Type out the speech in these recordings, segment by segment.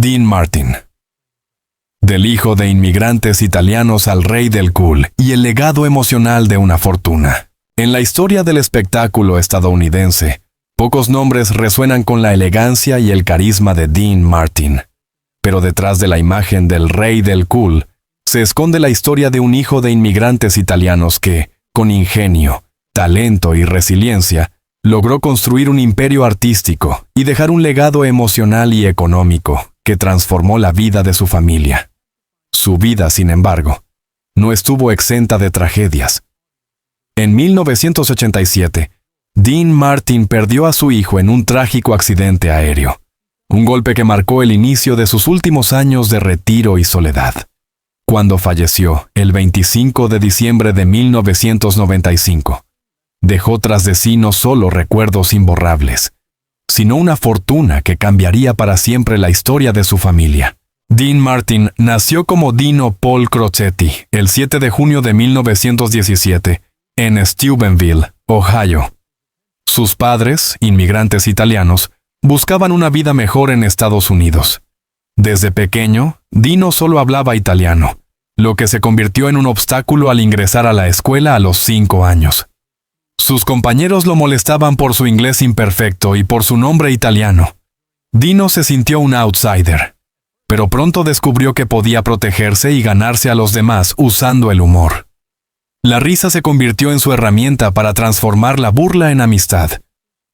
Dean Martin. Del hijo de inmigrantes italianos al rey del cool y el legado emocional de una fortuna. En la historia del espectáculo estadounidense, pocos nombres resuenan con la elegancia y el carisma de Dean Martin. Pero detrás de la imagen del rey del cool, se esconde la historia de un hijo de inmigrantes italianos que, con ingenio, talento y resiliencia, logró construir un imperio artístico y dejar un legado emocional y económico que transformó la vida de su familia. Su vida, sin embargo, no estuvo exenta de tragedias. En 1987, Dean Martin perdió a su hijo en un trágico accidente aéreo, un golpe que marcó el inicio de sus últimos años de retiro y soledad. Cuando falleció, el 25 de diciembre de 1995, dejó tras de sí no solo recuerdos imborrables, sino una fortuna que cambiaría para siempre la historia de su familia. Dean Martin nació como Dino Paul Crocetti el 7 de junio de 1917 en Steubenville, Ohio. Sus padres, inmigrantes italianos, buscaban una vida mejor en Estados Unidos. Desde pequeño, Dino solo hablaba italiano, lo que se convirtió en un obstáculo al ingresar a la escuela a los 5 años. Sus compañeros lo molestaban por su inglés imperfecto y por su nombre italiano. Dino se sintió un outsider, pero pronto descubrió que podía protegerse y ganarse a los demás usando el humor. La risa se convirtió en su herramienta para transformar la burla en amistad,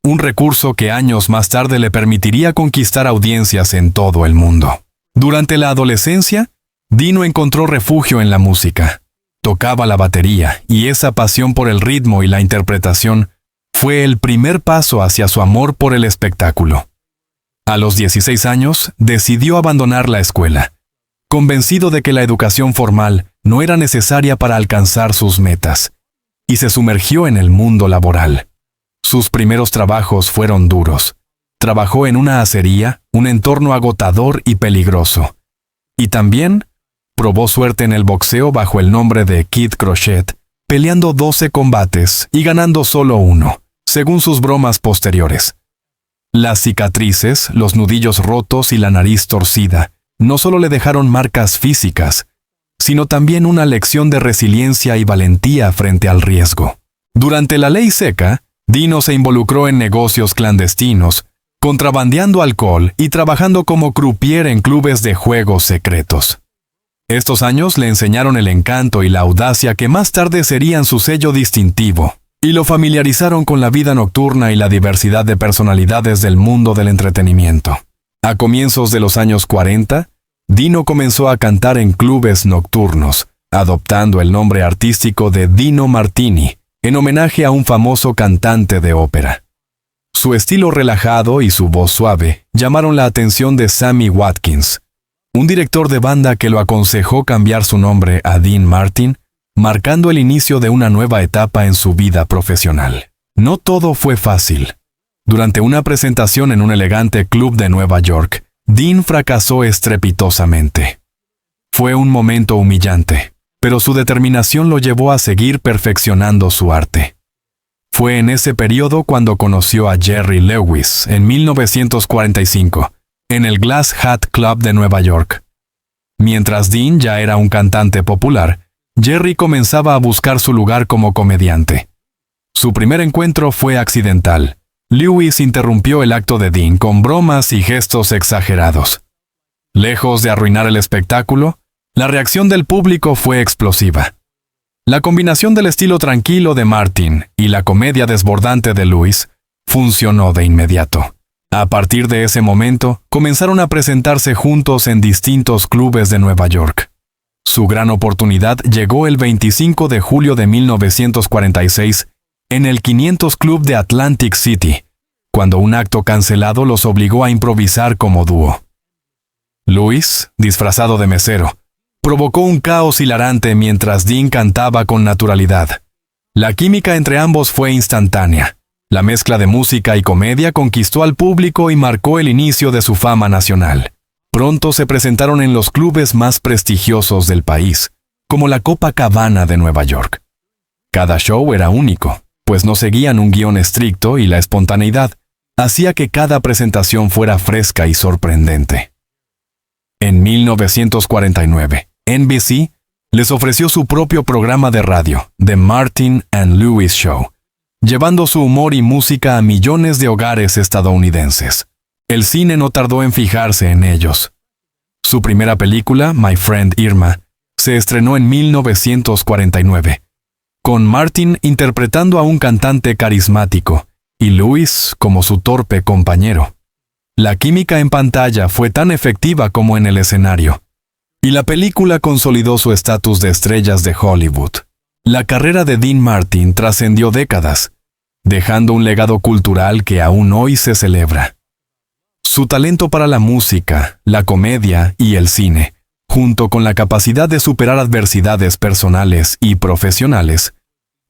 un recurso que años más tarde le permitiría conquistar audiencias en todo el mundo. Durante la adolescencia, Dino encontró refugio en la música. Tocaba la batería y esa pasión por el ritmo y la interpretación fue el primer paso hacia su amor por el espectáculo. A los 16 años, decidió abandonar la escuela, convencido de que la educación formal no era necesaria para alcanzar sus metas, y se sumergió en el mundo laboral. Sus primeros trabajos fueron duros. Trabajó en una acería, un entorno agotador y peligroso. Y también probó suerte en el boxeo bajo el nombre de Kid Crochet, peleando 12 combates y ganando solo uno, según sus bromas posteriores. Las cicatrices, los nudillos rotos y la nariz torcida no solo le dejaron marcas físicas, sino también una lección de resiliencia y valentía frente al riesgo. Durante la ley seca, Dino se involucró en negocios clandestinos, contrabandeando alcohol y trabajando como croupier en clubes de juegos secretos. Estos años le enseñaron el encanto y la audacia que más tarde serían su sello distintivo, y lo familiarizaron con la vida nocturna y la diversidad de personalidades del mundo del entretenimiento. A comienzos de los años 40, Dino comenzó a cantar en clubes nocturnos, adoptando el nombre artístico de Dino Martini, en homenaje a un famoso cantante de ópera. Su estilo relajado y su voz suave llamaron la atención de Sammy Watkins, un director de banda que lo aconsejó cambiar su nombre a Dean Martin, marcando el inicio de una nueva etapa en su vida profesional. No todo fue fácil. Durante una presentación en un elegante club de Nueva York, Dean fracasó estrepitosamente. Fue un momento humillante, pero su determinación lo llevó a seguir perfeccionando su arte. Fue en ese periodo cuando conoció a Jerry Lewis en 1945, en el Glass Hat Club de Nueva York. Mientras Dean ya era un cantante popular, Jerry comenzaba a buscar su lugar como comediante. Su primer encuentro fue accidental. Lewis interrumpió el acto de Dean con bromas y gestos exagerados. Lejos de arruinar el espectáculo, la reacción del público fue explosiva. La combinación del estilo tranquilo de Martin y la comedia desbordante de Lewis funcionó de inmediato. A partir de ese momento, comenzaron a presentarse juntos en distintos clubes de Nueva York. Su gran oportunidad llegó el 25 de julio de 1946 en el 500 Club de Atlantic City, cuando un acto cancelado los obligó a improvisar como dúo. Lewis, disfrazado de mesero, provocó un caos hilarante mientras Dean cantaba con naturalidad. La química entre ambos fue instantánea. La mezcla de música y comedia conquistó al público y marcó el inicio de su fama nacional. Pronto se presentaron en los clubes más prestigiosos del país, como la Copacabana de Nueva York. Cada show era único, pues no seguían un guión estricto y la espontaneidad hacía que cada presentación fuera fresca y sorprendente. 1949, NBC les ofreció su propio programa de radio, The Martin and Lewis Show, llevando su humor y música a millones de hogares estadounidenses. El cine no tardó en fijarse en ellos. Su primera película, My Friend Irma, se estrenó en 1949, con Martin interpretando a un cantante carismático y Lewis como su torpe compañero. La química en pantalla fue tan efectiva como en el escenario, y la película consolidó su estatus de estrellas de Hollywood. La carrera de Dean Martin trascendió décadas, dejando un legado cultural que aún hoy se celebra. Su talento para la música, la comedia y el cine, junto con la capacidad de superar adversidades personales y profesionales,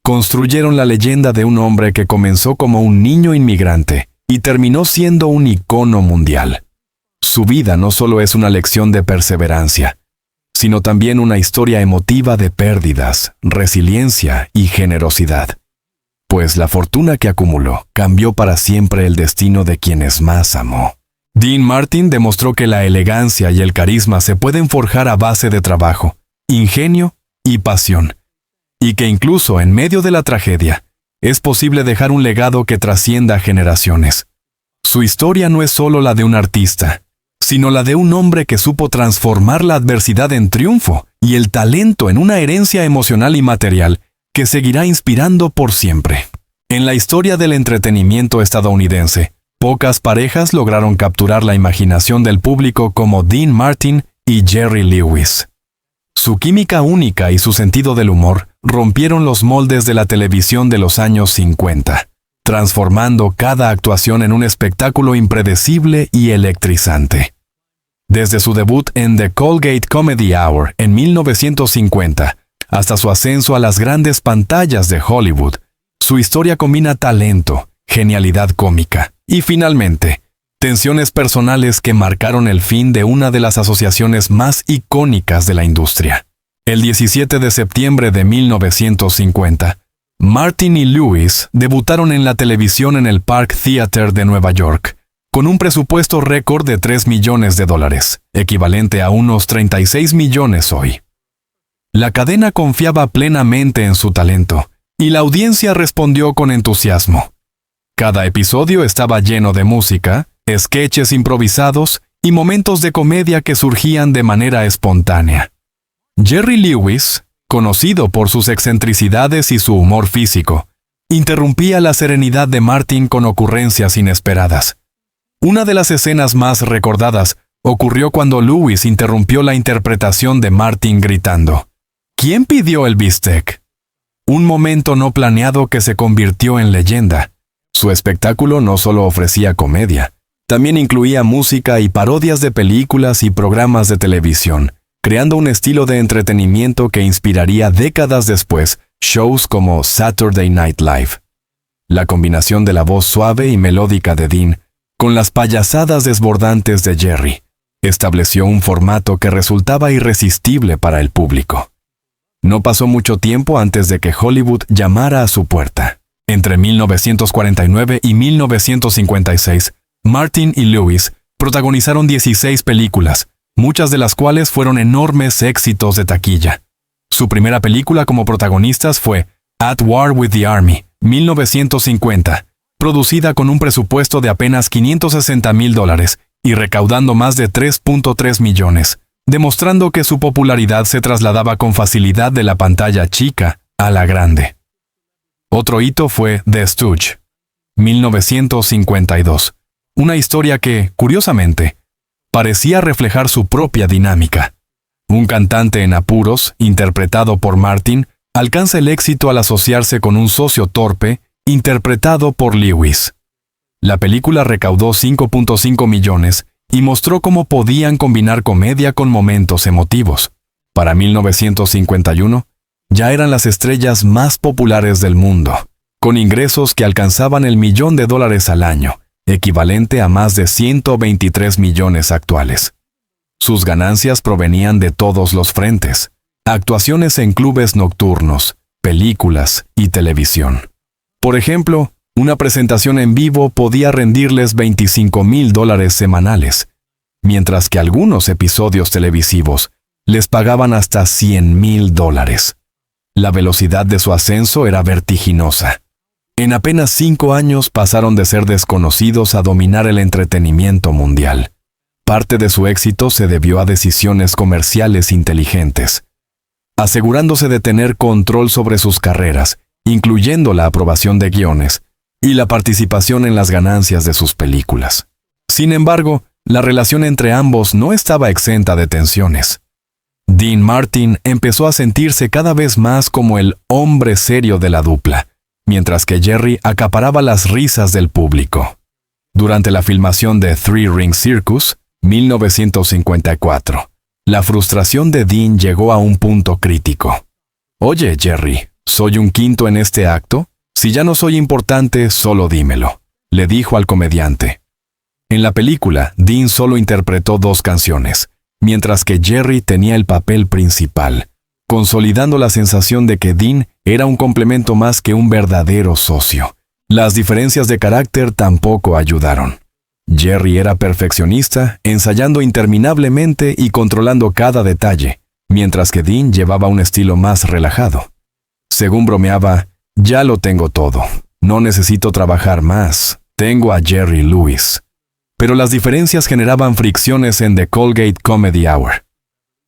construyeron la leyenda de un hombre que comenzó como un niño inmigrante y terminó siendo un icono mundial. Su vida no solo es una lección de perseverancia, sino también una historia emotiva de pérdidas, resiliencia y generosidad. Pues la fortuna que acumuló cambió para siempre el destino de quienes más amó. Dean Martin demostró que la elegancia y el carisma se pueden forjar a base de trabajo, ingenio y pasión, y que incluso en medio de la tragedia, es posible dejar un legado que trascienda generaciones. Su historia no es solo la de un artista, sino la de un hombre que supo transformar la adversidad en triunfo y el talento en una herencia emocional y material que seguirá inspirando por siempre. En la historia del entretenimiento estadounidense, pocas parejas lograron capturar la imaginación del público como Dean Martin y Jerry Lewis. Su química única y su sentido del humor rompieron los moldes de la televisión de los años 50, transformando cada actuación en un espectáculo impredecible y electrizante. Desde su debut en The Colgate Comedy Hour en 1950 hasta su ascenso a las grandes pantallas de Hollywood, su historia combina talento, genialidad cómica y, finalmente, tensiones personales que marcaron el fin de una de las asociaciones más icónicas de la industria. El 17 de septiembre de 1950, Martin y Lewis debutaron en la televisión en el Park Theater de Nueva York, con un presupuesto récord de $3 millones, equivalente a unos 36 millones hoy. La cadena confiaba plenamente en su talento, y la audiencia respondió con entusiasmo. Cada episodio estaba lleno de música, sketches improvisados y momentos de comedia que surgían de manera espontánea. Jerry Lewis, conocido por sus excentricidades y su humor físico, interrumpía la serenidad de Martin con ocurrencias inesperadas. Una de las escenas más recordadas ocurrió cuando Lewis interrumpió la interpretación de Martin gritando: ¿Quién pidió el bistec? Un momento no planeado que se convirtió en leyenda. Su espectáculo no solo ofrecía comedia, también incluía música y parodias de películas y programas de televisión, creando un estilo de entretenimiento que inspiraría décadas después shows como Saturday Night Live. La combinación de la voz suave y melódica de Dean con las payasadas desbordantes de Jerry estableció un formato que resultaba irresistible para el público. No pasó mucho tiempo antes de que Hollywood llamara a su puerta. Entre 1949 y 1956, Martin y Lewis protagonizaron 16 películas, muchas de las cuales fueron enormes éxitos de taquilla. Su primera película como protagonistas fue At War with the Army, 1950, producida con un presupuesto de apenas $560,000 y recaudando más de 3.3 millones, demostrando que su popularidad se trasladaba con facilidad de la pantalla chica a la grande. Otro hito fue The Stooge, 1952, una historia que, curiosamente, parecía reflejar su propia dinámica. Un cantante en apuros, interpretado por Martin, alcanza el éxito al asociarse con un socio torpe, interpretado por Lewis. La película recaudó 5.5 millones y mostró cómo podían combinar comedia con momentos emotivos. Para 1951, ya eran las estrellas más populares del mundo, con ingresos que alcanzaban el $1 millón al año, equivalente a más de 123 millones actuales. Sus ganancias provenían de todos los frentes: actuaciones en clubes nocturnos, películas y televisión. Por ejemplo, una presentación en vivo podía rendirles $25,000 semanales, mientras que algunos episodios televisivos les pagaban hasta $100,000. La velocidad de su ascenso era vertiginosa. En apenas 5 años pasaron de ser desconocidos a dominar el entretenimiento mundial. Parte de su éxito se debió a decisiones comerciales inteligentes, asegurándose de tener control sobre sus carreras, incluyendo la aprobación de guiones y la participación en las ganancias de sus películas. Sin embargo, la relación entre ambos no estaba exenta de tensiones. Dean Martin empezó a sentirse cada vez más como el hombre serio de la dupla, mientras que Jerry acaparaba las risas del público. Durante la filmación de Three Ring Circus, 1954, la frustración de Dean llegó a un punto crítico. «Oye, Jerry, ¿soy un quinto en este acto? Si ya no soy importante, solo dímelo», le dijo al comediante. En la película, Dean solo interpretó 2 canciones, mientras que Jerry tenía el papel principal, consolidando la sensación de que Dean era un complemento más que un verdadero socio. Las diferencias de carácter tampoco ayudaron. Jerry era perfeccionista, ensayando interminablemente y controlando cada detalle, mientras que Dean llevaba un estilo más relajado. Según bromeaba, «Ya lo tengo todo, no necesito trabajar más, tengo a Jerry Lewis». Pero las diferencias generaban fricciones en The Colgate Comedy Hour.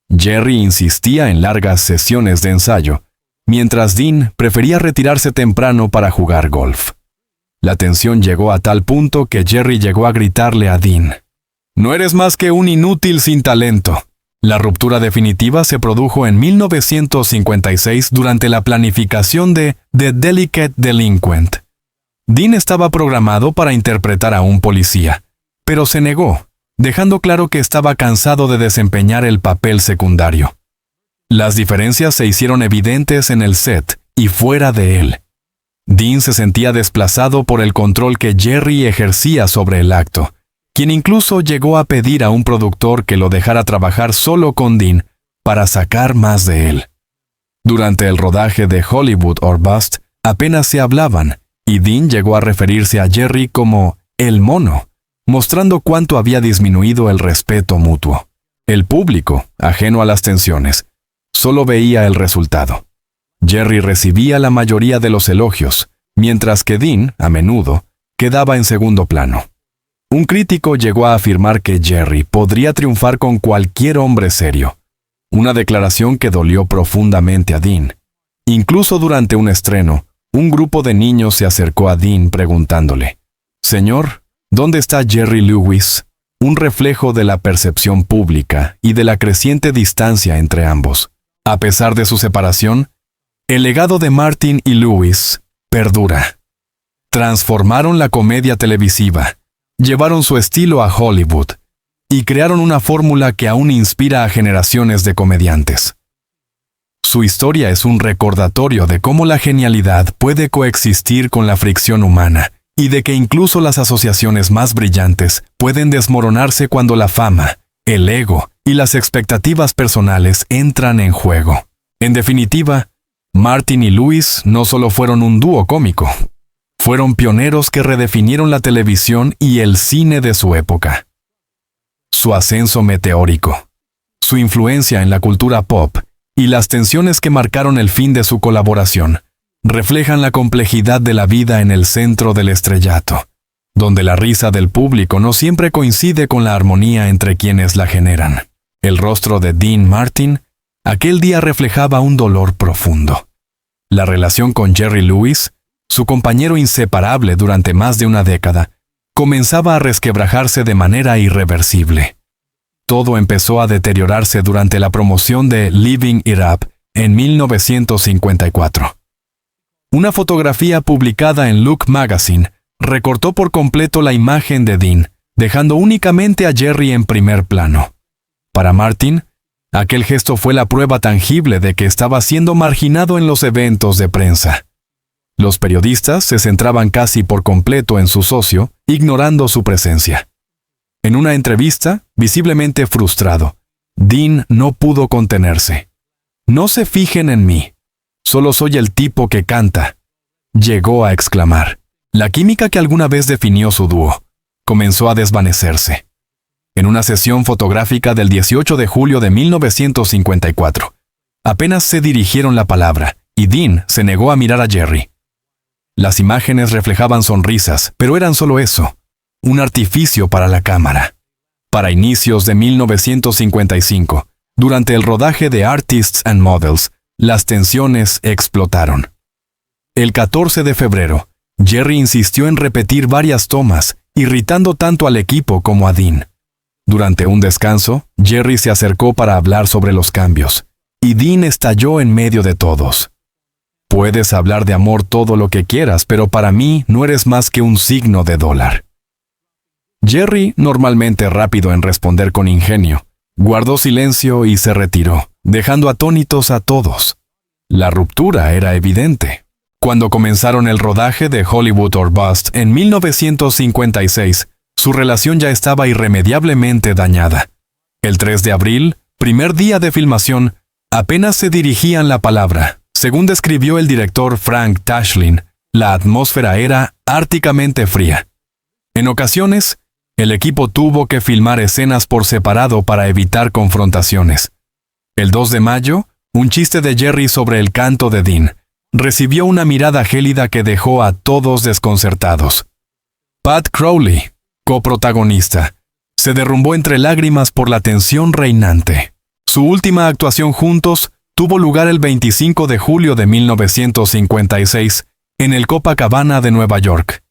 Jerry insistía en largas sesiones de ensayo, mientras Dean prefería retirarse temprano para jugar golf. La tensión llegó a tal punto que Jerry llegó a gritarle a Dean: «No eres más que un inútil sin talento». La ruptura definitiva se produjo en 1956 durante la planificación de The Delicate Delinquent. Dean estaba programado para interpretar a un policía, pero se negó, dejando claro que estaba cansado de desempeñar el papel secundario. Las diferencias se hicieron evidentes en el set y fuera de él. Dean se sentía desplazado por el control que Jerry ejercía sobre el acto, quien incluso llegó a pedir a un productor que lo dejara trabajar solo con Dean para sacar más de él. Durante el rodaje de Hollywood or Bust, apenas se hablaban, y Dean llegó a referirse a Jerry como «el mono», mostrando cuánto había disminuido el respeto mutuo. El público, ajeno a las tensiones, solo veía el resultado. Jerry recibía la mayoría de los elogios, mientras que Dean, a menudo, quedaba en segundo plano. Un crítico llegó a afirmar que Jerry podría triunfar con cualquier hombre serio, una declaración que dolió profundamente a Dean. Incluso durante un estreno, un grupo de niños se acercó a Dean preguntándole: «Señor, ¿dónde está Jerry Lewis?», un reflejo de la percepción pública y de la creciente distancia entre ambos. A pesar de su separación, el legado de Martin y Lewis perdura. Transformaron la comedia televisiva, llevaron su estilo a Hollywood y crearon una fórmula que aún inspira a generaciones de comediantes. Su historia es un recordatorio de cómo la genialidad puede coexistir con la fricción humana, y de que incluso las asociaciones más brillantes pueden desmoronarse cuando la fama, el ego y las expectativas personales entran en juego. En definitiva, Martin y Lewis no solo fueron un dúo cómico, fueron pioneros que redefinieron la televisión y el cine de su época. Su ascenso meteórico, su influencia en la cultura pop y las tensiones que marcaron el fin de su colaboración reflejan la complejidad de la vida en el centro del estrellato, donde la risa del público no siempre coincide con la armonía entre quienes la generan. El rostro de Dean Martin aquel día reflejaba un dolor profundo. La relación con Jerry Lewis, su compañero inseparable durante más de una década, comenzaba a resquebrajarse de manera irreversible. Todo empezó a deteriorarse durante la promoción de Living It Up en 1954. Una fotografía publicada en Look Magazine recortó por completo la imagen de Dean, dejando únicamente a Jerry en primer plano. Para Martin, aquel gesto fue la prueba tangible de que estaba siendo marginado en los eventos de prensa. Los periodistas se centraban casi por completo en su socio, ignorando su presencia. En una entrevista, visiblemente frustrado, Dean no pudo contenerse. «No se fijen en mí. Solo soy el tipo que canta», llegó a exclamar. La química que alguna vez definió su dúo comenzó a desvanecerse. en una sesión fotográfica del 18 de julio de 1954. Apenas se dirigieron la palabra, y Dean se negó a mirar a Jerry. Las imágenes reflejaban sonrisas, pero eran solo eso, un artificio para la cámara. Para inicios de 1955, durante el rodaje de Artists and Models, las tensiones explotaron. El 14 de febrero, Jerry insistió en repetir varias tomas, irritando tanto al equipo como a Dean. Durante un descanso, Jerry se acercó para hablar sobre los cambios, y Dean estalló en medio de todos. Puedes hablar de amor todo lo que quieras, pero para mí no eres más que un signo de dólar. Jerry, normalmente rápido en responder con ingenio, guardó silencio y se retiró, dejando atónitos a todos. La ruptura era evidente. Cuando comenzaron el rodaje de Hollywood or Bust en 1956, su relación ya estaba irremediablemente dañada. El 3 de abril, primer día de filmación, apenas se dirigían la palabra. Según describió el director Frank Tashlin, la atmósfera era árticamente fría. En ocasiones, el equipo tuvo que filmar escenas por separado para evitar confrontaciones. El 2 de mayo, un chiste de Jerry sobre el canto de Dean recibió una mirada gélida que dejó a todos desconcertados. Pat Crowley, coprotagonista, se derrumbó entre lágrimas por la tensión reinante. Su última actuación juntos tuvo lugar el 25 de julio de 1956 en el Copacabana de Nueva York,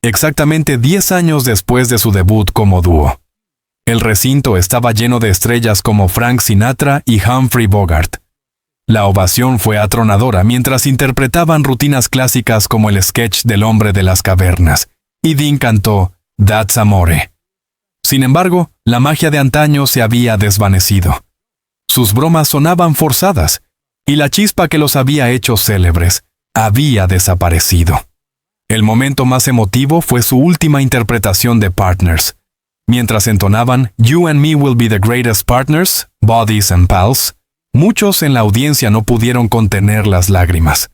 exactamente 10 años después de su debut como dúo. El recinto estaba lleno de estrellas como Frank Sinatra y Humphrey Bogart. La ovación fue atronadora mientras interpretaban rutinas clásicas como el sketch del hombre de las cavernas, y Dean cantó That's Amore. Sin embargo, la magia de antaño se había desvanecido. Sus bromas sonaban forzadas, y la chispa que los había hecho célebres había desaparecido. El momento más emotivo fue su última interpretación de Partners. Mientras entonaban You and Me Will Be the Greatest Partners, Buddies and Pals, muchos en la audiencia no pudieron contener las lágrimas.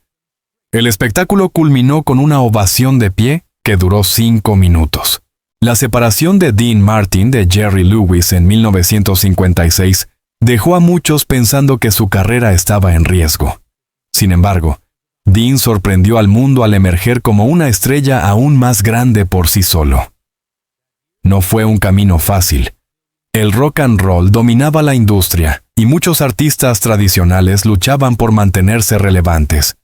El espectáculo culminó con una ovación de pie que duró 5 minutos. La separación de Dean Martin de Jerry Lewis en 1956 dejó a muchos pensando que su carrera estaba en riesgo. Sin embargo, Dean sorprendió al mundo al emerger como una estrella aún más grande por sí solo. No fue un camino fácil. El rock and roll dominaba la industria y muchos artistas tradicionales luchaban por mantenerse relevantes.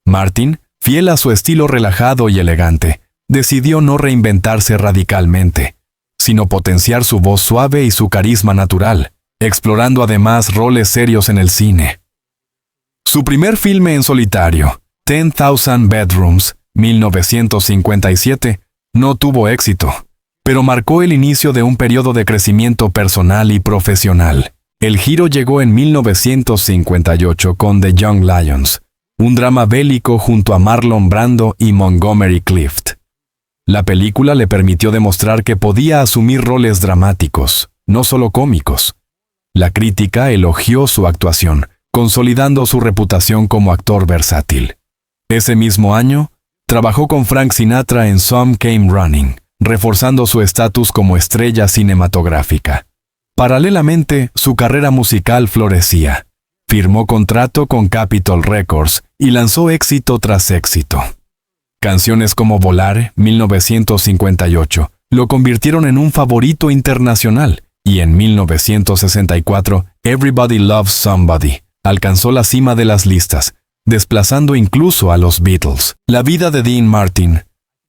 Martin, fiel a su estilo relajado y elegante, decidió no reinventarse radicalmente, sino potenciar su voz suave y su carisma natural, explorando además roles serios en el cine. Su primer filme en solitario, 10,000 Bedrooms, 1957, no tuvo éxito, pero marcó el inicio de un periodo de crecimiento personal y profesional. El giro llegó en 1958 con The Young Lions, un drama bélico junto a Marlon Brando y Montgomery Clift. La película le permitió demostrar que podía asumir roles dramáticos, no solo cómicos. La crítica elogió su actuación, consolidando su reputación como actor versátil. Ese mismo año, trabajó con Frank Sinatra en Some Came Running, reforzando su estatus como estrella cinematográfica. Paralelamente, su carrera musical florecía. Firmó contrato con Capitol Records y lanzó éxito tras éxito. Canciones como Volar, 1958, lo convirtieron en un favorito internacional, y en 1964, Everybody Loves Somebody alcanzó la cima de las listas, desplazando incluso a los Beatles. La vida de Dean Martin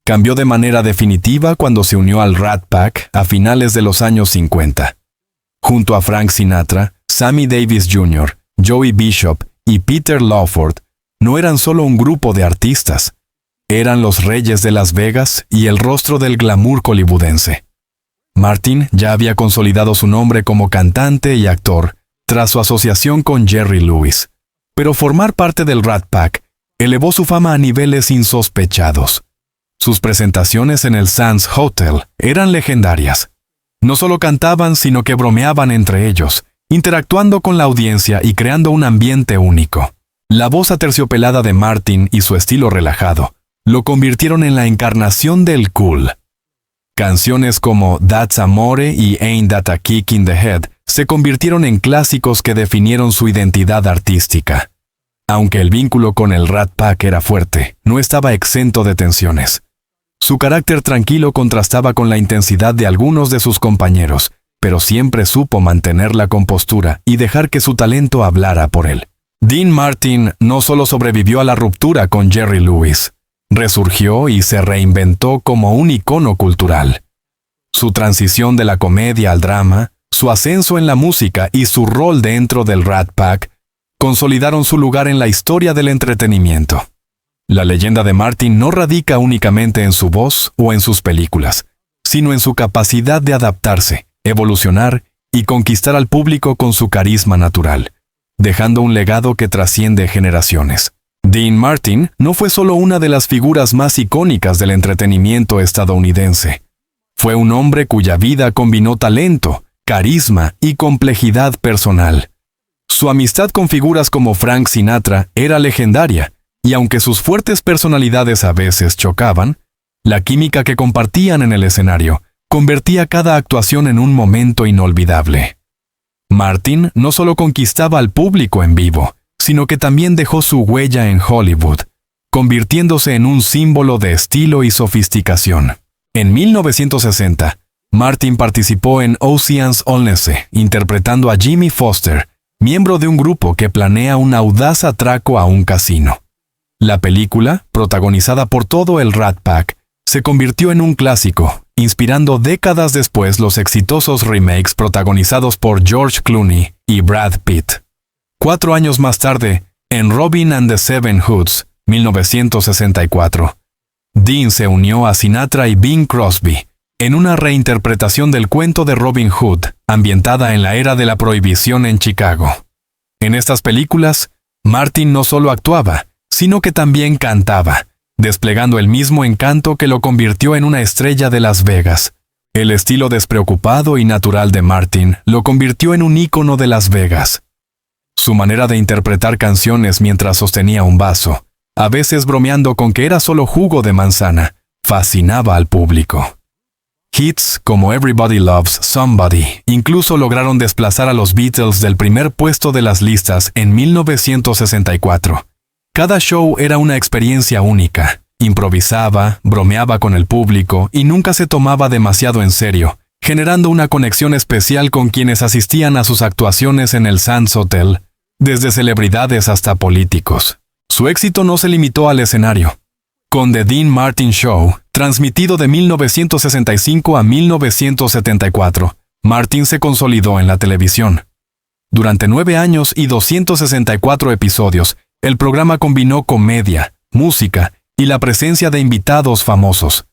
cambió de manera definitiva cuando se unió al Rat Pack a finales de los años 50. Junto a Frank Sinatra, Sammy Davis Jr., Joey Bishop y Peter Lawford, no eran solo un grupo de artistas, eran los reyes de Las Vegas y el rostro del glamour hollywoodense. Martin ya había consolidado su nombre como cantante y actor tras su asociación con Jerry Lewis, pero formar parte del Rat Pack elevó su fama a niveles insospechados. Sus presentaciones en el Sands Hotel eran legendarias. No solo cantaban, sino que bromeaban entre ellos, interactuando con la audiencia y creando un ambiente único. La voz aterciopelada de Martin y su estilo relajado lo convirtieron en la encarnación del cool. Canciones como That's Amore y Ain't That a Kick in the Head se convirtieron en clásicos que definieron su identidad artística. Aunque el vínculo con el Rat Pack era fuerte, no estaba exento de tensiones. Su carácter tranquilo contrastaba con la intensidad de algunos de sus compañeros, pero siempre supo mantener la compostura y dejar que su talento hablara por él. Dean Martin no solo sobrevivió a la ruptura con Jerry Lewis, resurgió y se reinventó como un icono cultural. Su transición de la comedia al drama, su ascenso en la música y su rol dentro del Rat Pack consolidaron su lugar en la historia del entretenimiento. La leyenda de Martin no radica únicamente en su voz o en sus películas, sino en su capacidad de adaptarse, evolucionar y conquistar al público con su carisma natural, dejando un legado que trasciende generaciones. Dean Martin no fue solo una de las figuras más icónicas del entretenimiento estadounidense. Fue un hombre cuya vida combinó talento, carisma y complejidad personal. Su amistad con figuras como Frank Sinatra era legendaria, y aunque sus fuertes personalidades a veces chocaban, la química que compartían en el escenario convertía cada actuación en un momento inolvidable. Martin no solo conquistaba al público en vivo, sino que también dejó su huella en Hollywood, convirtiéndose en un símbolo de estilo y sofisticación. En 1960, Martin participó en Ocean's 11, interpretando a Jimmy Foster, miembro de un grupo que planea un audaz atraco a un casino. La película, protagonizada por todo el Rat Pack, se convirtió en un clásico, inspirando décadas después los exitosos remakes protagonizados por George Clooney y Brad Pitt. 4 años más tarde, en Robin and the Seven Hoods, 1964, Dean se unió a Sinatra y Bing Crosby en una reinterpretación del cuento de Robin Hood, ambientada en la era de la prohibición en Chicago. En estas películas, Martin no solo actuaba, sino que también cantaba, desplegando el mismo encanto que lo convirtió en una estrella de Las Vegas. El estilo despreocupado y natural de Martin lo convirtió en un ícono de Las Vegas. Su manera de interpretar canciones mientras sostenía un vaso, a veces bromeando con que era solo jugo de manzana, fascinaba al público. Hits como Everybody Loves Somebody incluso lograron desplazar a los Beatles del primer puesto de las listas en 1964. Cada show era una experiencia única. Improvisaba, bromeaba con el público y nunca se tomaba demasiado en serio, generando una conexión especial con quienes asistían a sus actuaciones en el Sands Hotel, desde celebridades hasta políticos. Su éxito no se limitó al escenario. Con The Dean Martin Show, transmitido de 1965 a 1974, Martin se consolidó en la televisión. Durante 9 años y 264 episodios, el programa combinó comedia, música y la presencia de invitados famosos.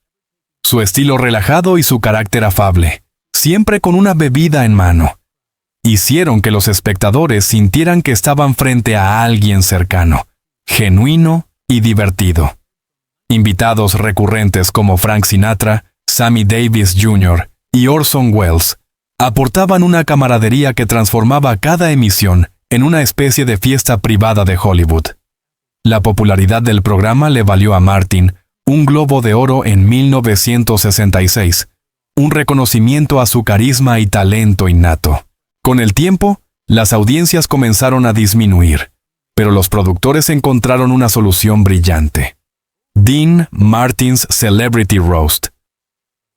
Su estilo relajado y su carácter afable, siempre con una bebida en mano, hicieron que los espectadores sintieran que estaban frente a alguien cercano, genuino y divertido. Invitados recurrentes como Frank Sinatra, Sammy Davis Jr. y Orson Welles aportaban una camaradería que transformaba cada emisión en una especie de fiesta privada de Hollywood. La popularidad del programa le valió a Martin un Globo de Oro en 1966, un reconocimiento a su carisma y talento innato. Con el tiempo, las audiencias comenzaron a disminuir, pero los productores encontraron una solución brillante. Dean Martin's Celebrity Roast.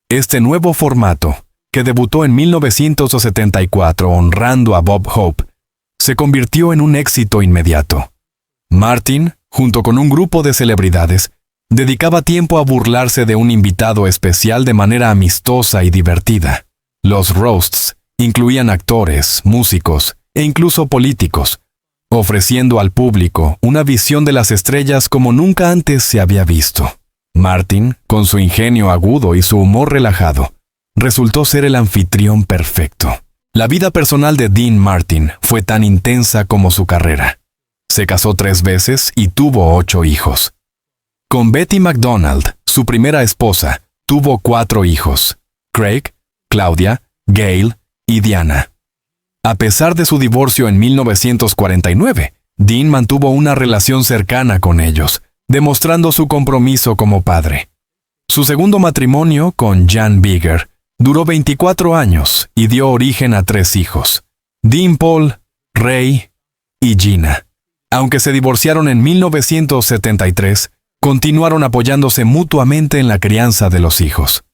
Este nuevo formato, que debutó en 1974 honrando a Bob Hope, se convirtió en un éxito inmediato. Martin, junto con un grupo de celebridades, dedicaba tiempo a burlarse de un invitado especial de manera amistosa y divertida. Los roasts incluían actores, músicos e incluso políticos, ofreciendo al público una visión de las estrellas como nunca antes se había visto. Martin, con su ingenio agudo y su humor relajado, resultó ser el anfitrión perfecto. La vida personal de Dean Martin fue tan intensa como su carrera. Se casó 3 veces y tuvo 8 hijos. Con Betty McDonald, su primera esposa, tuvo 4 hijos: Craig, Claudia, Gail y Diana. A pesar de su divorcio en 1949, Dean mantuvo una relación cercana con ellos, demostrando su compromiso como padre. Su segundo matrimonio, con Jan Bigger, duró 24 años y dio origen a 3 hijos: Dimple, Ray y Gina. Aunque se divorciaron en 1973, continuaron apoyándose mutuamente en la crianza de los hijos.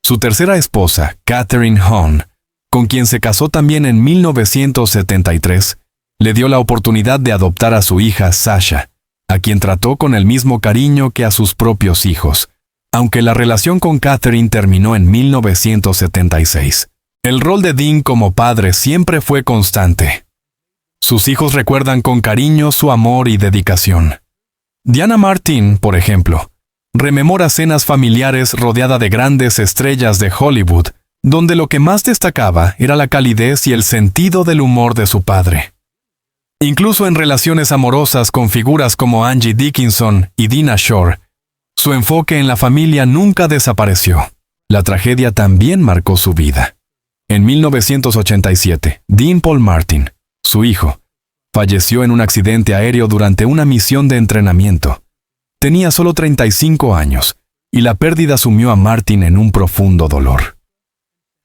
Su tercera esposa, Catherine Hahn, con quien se casó también en 1973, le dio la oportunidad de adoptar a su hija Sasha, a quien trató con el mismo cariño que a sus propios hijos, aunque la relación con Catherine terminó en 1976. El rol de Dean como padre siempre fue constante. Sus hijos recuerdan con cariño su amor y dedicación. Diana Martin, por ejemplo, rememora cenas familiares rodeada de grandes estrellas de Hollywood, donde lo que más destacaba era la calidez y el sentido del humor de su padre. Incluso en relaciones amorosas con figuras como Angie Dickinson y Dinah Shore, su enfoque en la familia nunca desapareció. La tragedia también marcó su vida. En 1987, Dean Paul Martin, su hijo, falleció en un accidente aéreo durante una misión de entrenamiento. Tenía solo 35 años, y la pérdida sumió a Martin en un profundo dolor.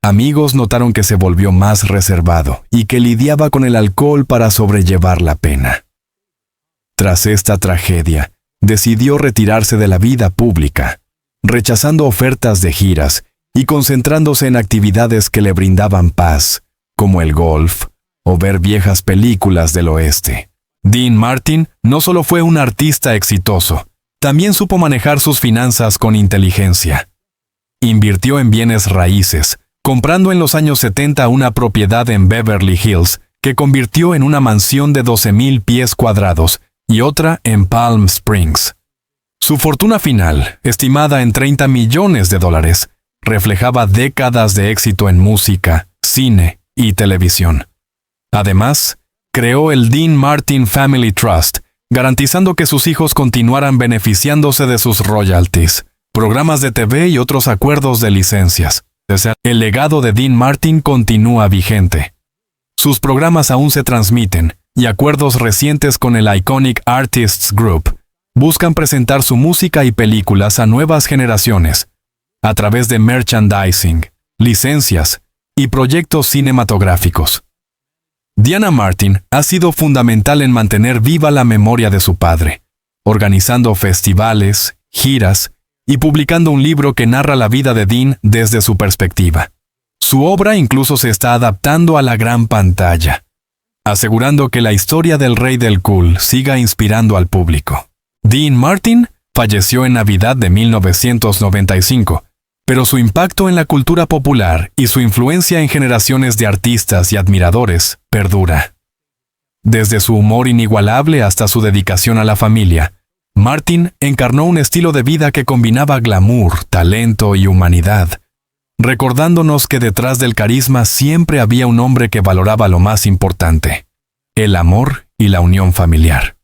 Amigos notaron que se volvió más reservado y que lidiaba con el alcohol para sobrellevar la pena. Tras esta tragedia, decidió retirarse de la vida pública, rechazando ofertas de giras y concentrándose en actividades que le brindaban paz, como el golf o ver viejas películas del oeste. Dean Martin no solo fue un artista exitoso, también supo manejar sus finanzas con inteligencia. Invirtió en bienes raíces, comprando en los años 70 una propiedad en Beverly Hills que convirtió en una mansión de 12,000 pies cuadrados y otra en Palm Springs. Su fortuna final, estimada en $30 millones, reflejaba décadas de éxito en música, cine y televisión. Además, creó el Dean Martin Family Trust, garantizando que sus hijos continuaran beneficiándose de sus royalties, programas de TV y otros acuerdos de licencias. El legado de Dean Martin continúa vigente. Sus programas aún se transmiten, y acuerdos recientes con el Iconic Artists Group buscan presentar su música y películas a nuevas generaciones, a través de merchandising, licencias y proyectos cinematográficos. Diana Martin ha sido fundamental en mantener viva la memoria de su padre, organizando festivales, giras y publicando un libro que narra la vida de Dean desde su perspectiva. Su obra incluso se está adaptando a la gran pantalla, asegurando que la historia del rey del cool siga inspirando al público. Dean Martin falleció en Navidad de 1995, pero su impacto en la cultura popular y su influencia en generaciones de artistas y admiradores perdura. Desde su humor inigualable hasta su dedicación a la familia, Martin encarnó un estilo de vida que combinaba glamour, talento y humanidad, recordándonos que detrás del carisma siempre había un hombre que valoraba lo más importante: el amor y la unión familiar.